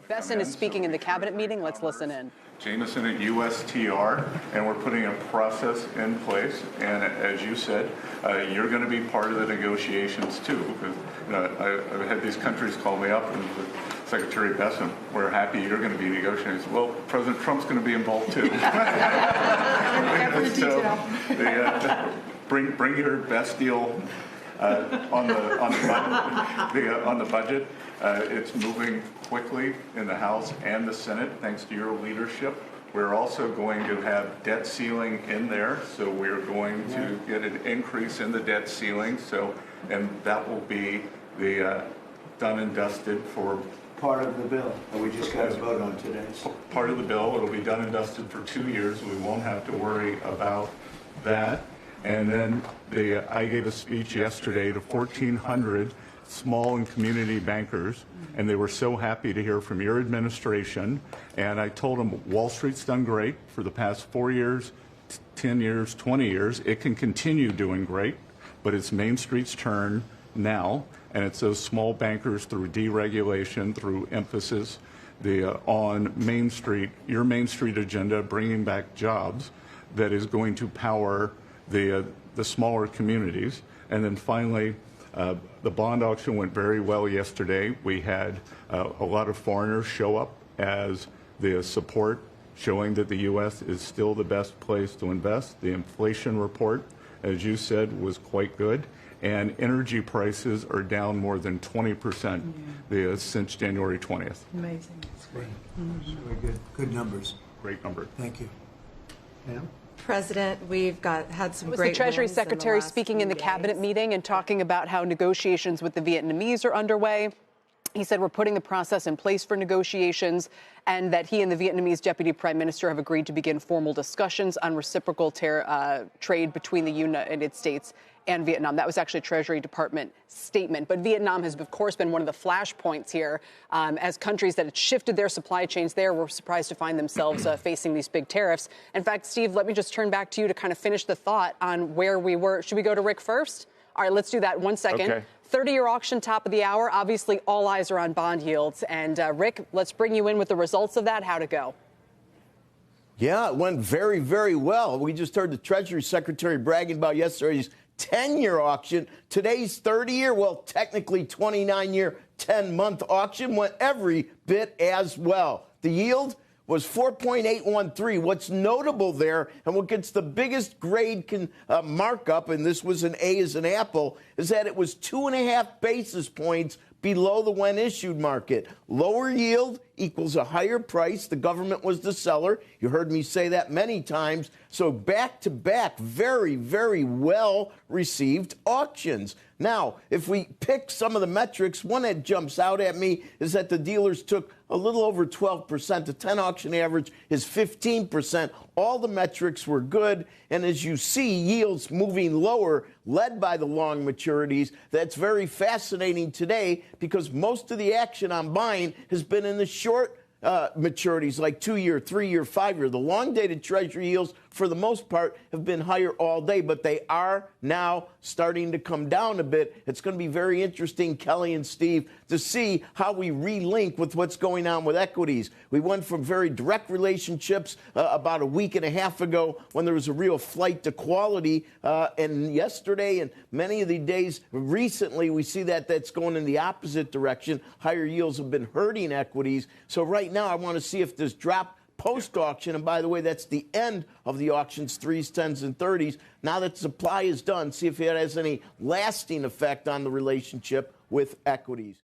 Bessent is speaking in the cabinet meeting. Let's listen in. Jameson at USTR, and we're putting a process in place. And as you said, you're going to be part of the negotiations too. Because I've had these countries call me up and Secretary Bessent, we're happy you're going to be negotiating. Well, President Trump's going to be involved too. So, bring your best deal on the budget. It's moving quickly in the House and the Senate, thanks to your leadership. We're also going to have debt ceiling in there, so we're going to get an increase in the debt ceiling. And that will be the done and dusted for part of the bill that we just got to vote on today. Part of the bill. It'll be done and dusted for 2 years. We won't have to worry about that. And then I gave a speech yesterday to 1,400 small and community bankers, and they were so happy to hear from your administration. And I told them Wall Street's done great for the past 4 years, 10 years, 20 years. It can continue doing great, but it's Main Street's turn now, and it's those small bankers through deregulation, through emphasis on Main Street, your Main Street agenda, bringing back jobs, that is going to power the smaller communities. And then finally, the bond auction went very well yesterday. We had a lot of foreigners show up as the support, showing that the U.S. is still the best place to invest. The inflation report, as you said, was quite good. And energy prices are down more than 20% since January 20th. Amazing. That's great. Very good numbers. Great number. Thank you. Pam? President, we've had some great the Treasury Secretary speaking in the cabinet meeting and talking about how negotiations with the Vietnamese are underway. He said we're putting the process in place for negotiations, and that he and the Vietnamese deputy prime minister have agreed to begin formal discussions on reciprocal trade between the United States and Vietnam. That was actually a Treasury Department statement. But Vietnam has, of course, been one of the flashpoints here as countries that had shifted their supply chains there were surprised to find themselves facing these big tariffs. In fact, Steve, let me just turn back to you to kind of finish the thought on where we were. Should we go to Rick first? All right, let's do that. 1 second. Okay. 30-year auction, top of the hour. Obviously, all eyes are on bond yields. And Rick, let's bring you in with the results of that. How'd it go? Yeah, it went very, very well. We just heard the Treasury Secretary bragging about yesterday's 10-year auction. Today's 30-year, well, technically 29-year, 10-month auction went every bit as well. The yield was 4.813. What's notable there, and what gets the biggest grade markup, and this was an A as an apple, is that it was 2.5 basis points below the when issued market. Lower yield equals a higher price. The government was the seller. You heard me say that many times. So back-to-back, very, very well received auctions. Now, if we pick some of the metrics, one that jumps out at me is that the dealers took a little over 12%. The 10 auction average is 15%. All the metrics were good. And as you see, yields moving lower, led by the long maturities. That's very fascinating today because most of the action I'm buying has been in the short maturities, like 2-year, 3-year, 5-year. The long-dated Treasury yields, for the most part, have been higher all day, but they are now starting to come down a bit. It's going to be very interesting, Kelly and Steve, to see how we relink with what's going on with equities. We went from very direct relationships about a week and a half ago when there was a real flight to quality, and yesterday and many of the days recently, we see that that's going in the opposite direction. Higher yields have been hurting equities. So right now, I want to see if this drop post-auction, and by the way, that's the end of the auctions, 3s, 10s, and 30s. Now that supply is done, see if it has any lasting effect on the relationship with equities.